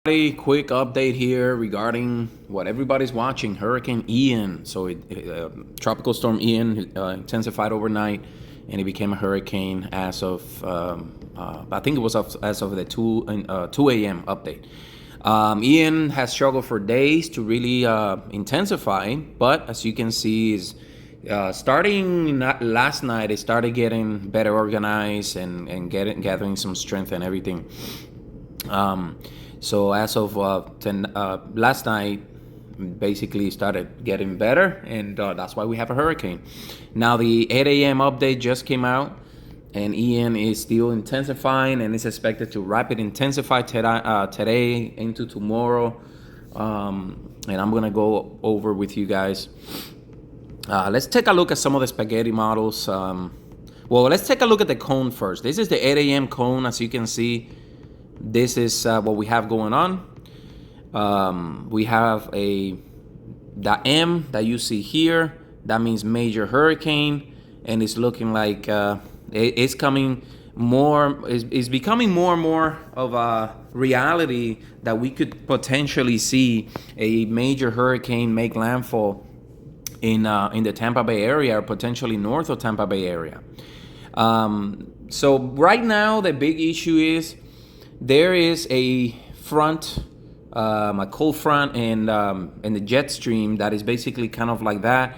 Quick update here regarding what everybody's watching, Hurricane Ian. Tropical storm Ian intensified overnight, and it became a hurricane as of I think it was as of the 2 a.m. update. Ian has struggled for days to really intensify, but as you can see, is starting last night, it started getting better organized and gathering some strength and everything. So as of last night, basically started getting better, and that's why we have a hurricane. Now the 8 a.m. update just came out, and Ian is still intensifying, and is expected to rapid intensify today into tomorrow. And I'm gonna go over with you guys. Let's take a look at some of the spaghetti models. Well, let's take a look at the cone first. This is the 8 a.m. cone, as you can see. This is what we have going on. We have the M that you see here. That means major hurricane, and it's looking like it's coming more. It's becoming more and more of a reality that we could potentially see a major hurricane make landfall in the Tampa Bay area, or potentially north of Tampa Bay area. So right now, the big issue is there is a front, a cold front, and the jet stream that is basically kind of like that.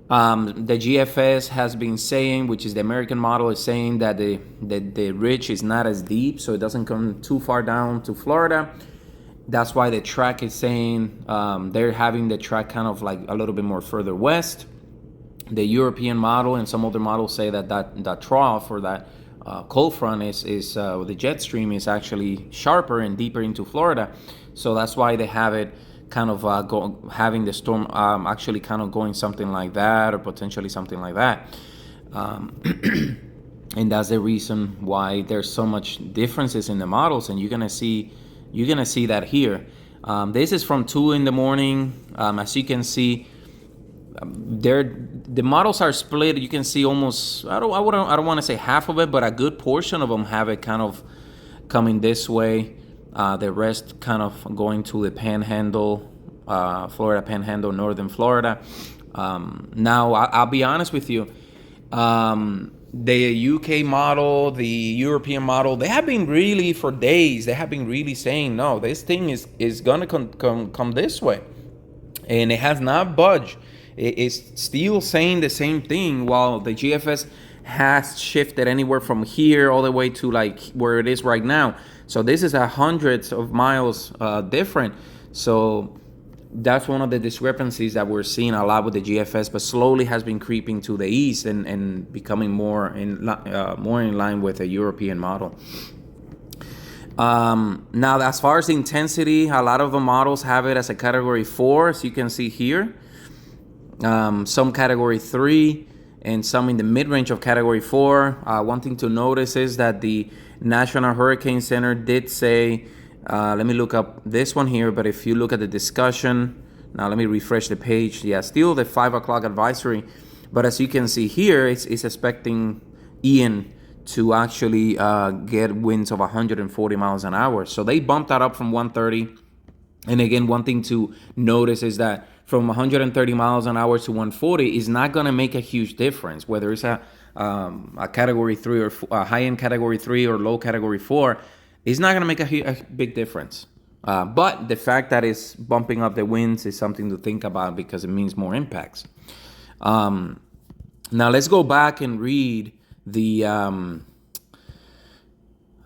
The GFS has been saying, which is the American model, is saying that the ridge is not as deep, so it doesn't come too far down to Florida. That's why the track is saying they're having the track kind of like a little bit more further west. The European model and some other models say that trough, or that cold front is the jet stream is actually sharper and deeper into Florida. So that's why they have it kind of having the storm actually kind of going something like that, or potentially something like that. And that's the reason why there's so much differences in the models, and you're gonna see that here. This is from 2 in the morning. As you can see, the models are split. You can see almost, I don't want to say half of it, but a good portion of them have it kind of coming this way. The rest kind of going to the Panhandle, Florida Panhandle, northern Florida. Now I'll be honest with you. The UK model, the European model, they have been really, for days, they have been really saying, no, this thing is gonna come this way, and it has not budged. It's still saying the same thing, while the GFS has shifted anywhere from here all the way to like where it is right now. So this is hundreds of miles different. So that's one of the discrepancies that we're seeing a lot with the GFS, but slowly has been creeping to the east and becoming more in line with the European model. Now, as far as the intensity, a lot of the models have it as a category 4, as you can see here. Some category 3, and some in the mid-range of category 4. One thing to notice is that the National Hurricane Center did say, let me look up this one here, but if you look at the discussion, now let me refresh the page. Yeah, still the 5 o'clock advisory, but as you can see here, it's expecting Ian to actually get winds of 140 miles an hour. So they bumped that up from 130. And again, one thing to notice is that from 130 miles an hour to 140 is not going to make a huge difference, whether it's a category 3 or a high-end category 3 or low category 4. It's not going to make a big difference. But the fact that it's bumping up the winds is something to think about, because it means more impacts. Now let's go back and read the...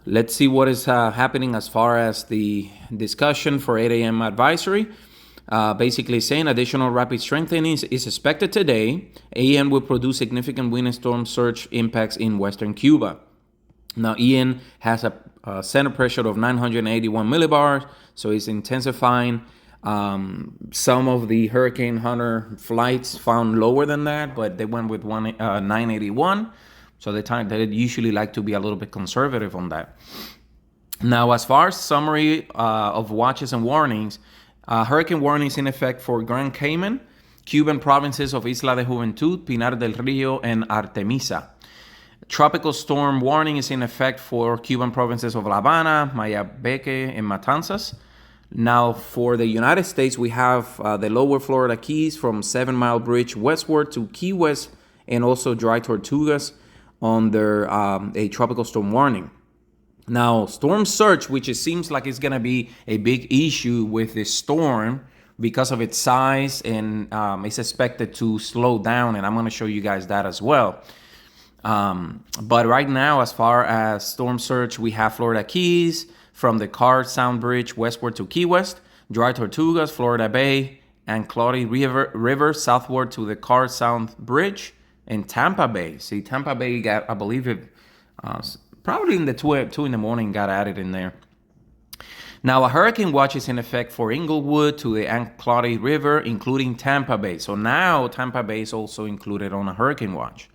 Let's see what is happening as far as the discussion for 8 a.m. advisory. Basically saying additional rapid strengthening is expected today. Ian will produce significant wind and storm surge impacts in western Cuba. Now, Ian has a center pressure of 981 millibars, so it's intensifying. Some of the Hurricane Hunter flights found lower than that, but they went with 981. So they usually like to be a little bit conservative on that. Now, as far as summary of watches and warnings, hurricane warnings in effect for Grand Cayman, Cuban provinces of Isla de Juventud, Pinar del Rio, and Artemisa. Tropical storm warning is in effect for Cuban provinces of La Habana, Mayabeque, and Matanzas. Now, for the United States, we have the lower Florida Keys from 7 Mile Bridge westward to Key West, and also dry tortugas under a tropical storm warning. Now, storm surge, which it seems like it's going to be a big issue with this storm because of its size, and it's expected to slow down, and I'm going to show you guys that as well. But right now, as far as storm surge, we have Florida Keys from the Card Sound Bridge westward to Key West, dry tortugas, Florida Bay, and Cloudy River southward to the Card Sound Bridge in Tampa Bay. See, Tampa Bay got, I believe it, probably in the 2 in the morning got added in there. Now, a hurricane watch is in effect for Inglewood to the Cloudy River, including Tampa Bay. So now Tampa Bay is also included on a hurricane watch.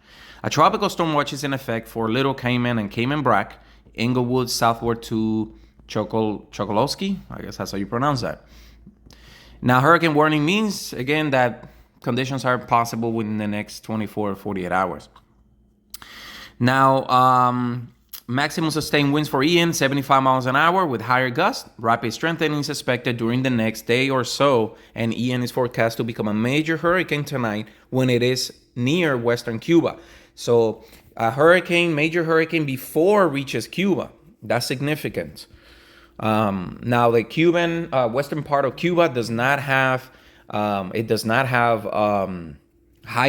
A tropical storm watch is in effect for Little Cayman and Cayman Brac, Inglewood southward to Chokolosky. I guess that's how you pronounce that. Now, hurricane warning means, again, that conditions are possible within the next 24 or 48 hours. Now, maximum sustained winds for Ian, 75 miles an hour with higher gusts. Rapid strengthening is expected during the next day or so, and Ian is forecast to become a major hurricane tonight when it is near western Cuba. So a hurricane, major hurricane before it reaches Cuba. That's significant. Now the Cuban, western part of Cuba does not have high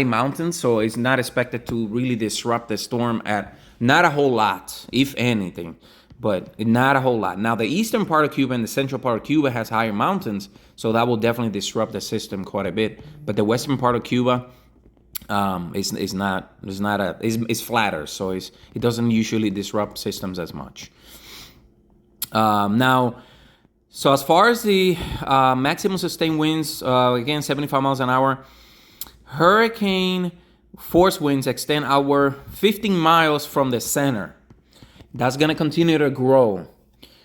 mountains, so it's not expected to really disrupt the storm at not a whole lot, if anything, but not a whole lot. Now the eastern part of Cuba and the central part of Cuba has higher mountains, so that will definitely disrupt the system quite a bit. But the western part of Cuba is flatter, so it doesn't usually disrupt systems as much. Now, so as far as the maximum sustained winds, again 75 miles an hour, hurricane force winds extend outward 15 miles from the center. That's going to continue to grow.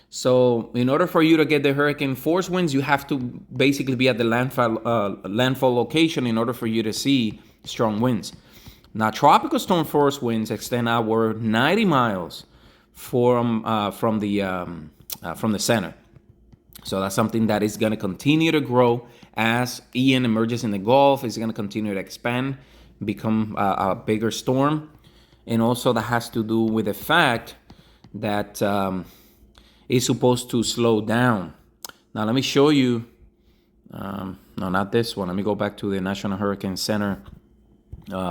So in order for you to get the hurricane force winds, you have to basically be at the landfall location in order for you to see strong winds. Now, tropical storm force winds extend outward 90 miles from the center. So that's something that is going to continue to grow as Ian emerges in the Gulf. It's going to continue to expand, become a bigger storm. And also that has to do with the fact that it's supposed to slow down. Now let me show you, no, not this one. Let me go back to the National Hurricane Center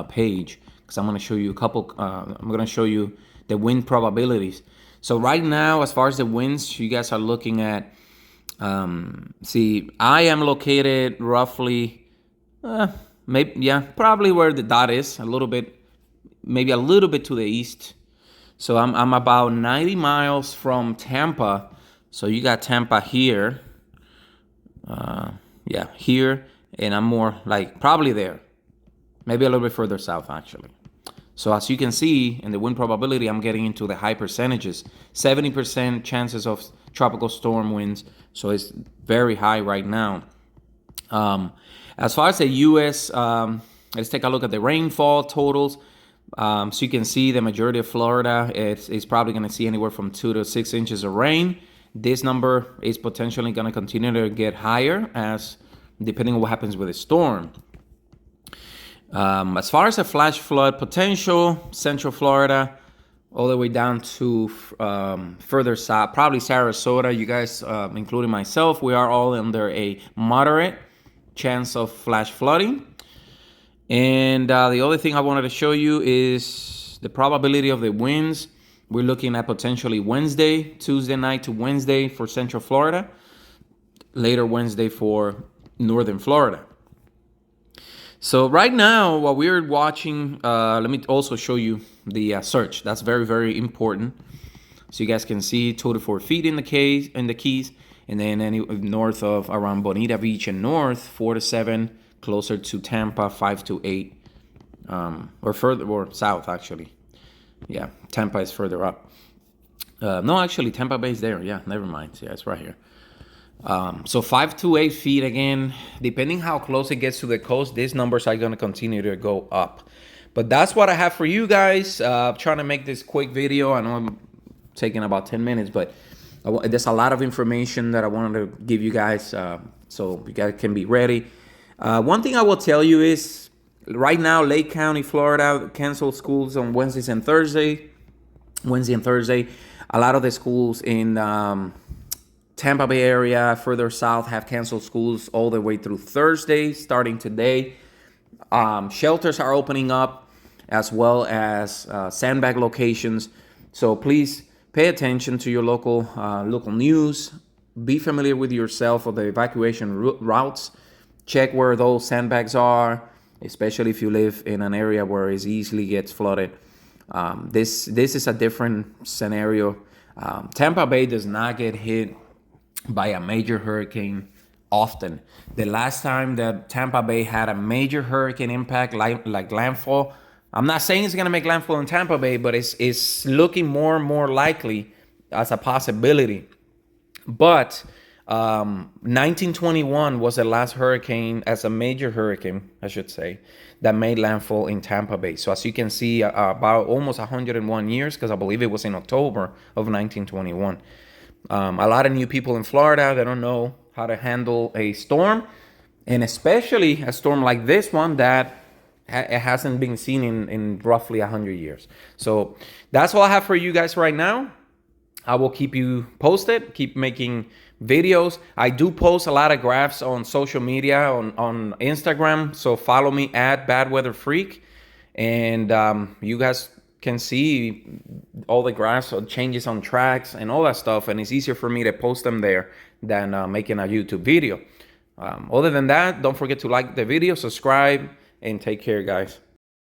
page, because I'm going to show you I'm going to show you the wind probabilities. So right now, as far as the winds, you guys are looking at, see, I am located roughly, probably where the dot is, maybe a little bit to the east. So I'm about 90 miles from Tampa. So you got Tampa here, here, and I'm more like probably there, maybe a little bit further south actually. So as you can see in the wind probability, I'm getting into the high percentages, 70% chances of tropical storm winds. So it's very high right now. As far as the U.S., let's take a look at the rainfall totals. So you can see the majority of Florida is probably going to see anywhere from 2 to 6 inches of rain. This number is potentially going to continue to get higher depending on what happens with the storm. As far as a flash flood potential, Central Florida, all the way down to further south, probably Sarasota. You guys, including myself, we are all under a moderate chance of flash flooding. And the other thing I wanted to show you is the probability of the winds. We're looking at potentially Tuesday night to Wednesday for Central Florida, later Wednesday for Northern Florida. So right now, while we're watching, let me also show you the surge. That's very, very important. So you guys can see 2 to 4 feet in the Keys, and then north of around Bonita Beach and north, 4 to 7, closer to Tampa, 5 to 8, or further, or south actually. Yeah, Tampa is further up. No, actually, Tampa Bay is there. Yeah, never mind. Yeah, it's right here. So 5 to 8 feet again, depending how close it gets to the coast, these numbers are going to continue to go up. But that's what I have for you guys. Trying to make this quick video. I know I'm taking about 10 minutes, but There's a lot of information that I wanted to give you guys, so you guys can be ready. One thing I will tell you is, right now, Lake County, Florida, canceled schools on Wednesday and Thursday. A lot of the schools in Tampa Bay area, further south, have canceled schools all the way through Thursday, starting today. Shelters are opening up, as well as sandbag locations. So please pay attention to your local news. Be familiar with yourself of the evacuation routes. Check where those sandbags are, especially if you live in an area where it easily gets flooded. This is a different scenario. Tampa Bay does not get hit by a major hurricane often. The last time that Tampa Bay had a major hurricane impact, like landfall, I'm not saying it's going to make landfall in Tampa Bay, but it's looking more and more likely as a possibility. But 1921 was the last hurricane, as a major hurricane, I should say, that made landfall in Tampa Bay. So as you can see, about almost 101 years, because I believe it was in October of 1921. A lot of new people in Florida, they don't know how to handle a storm, and especially a storm like this one that it hasn't been seen in roughly 100 years. So that's all I have for you guys right now. I will keep you posted, keep making videos. I do post a lot of graphs on social media, on Instagram. So follow me at Bad Weather Freak, and you guys can see all the graphs or changes on tracks and all that stuff. And it's easier for me to post them there than making a YouTube video. Other than that, don't forget to like the video, subscribe, and take care, guys.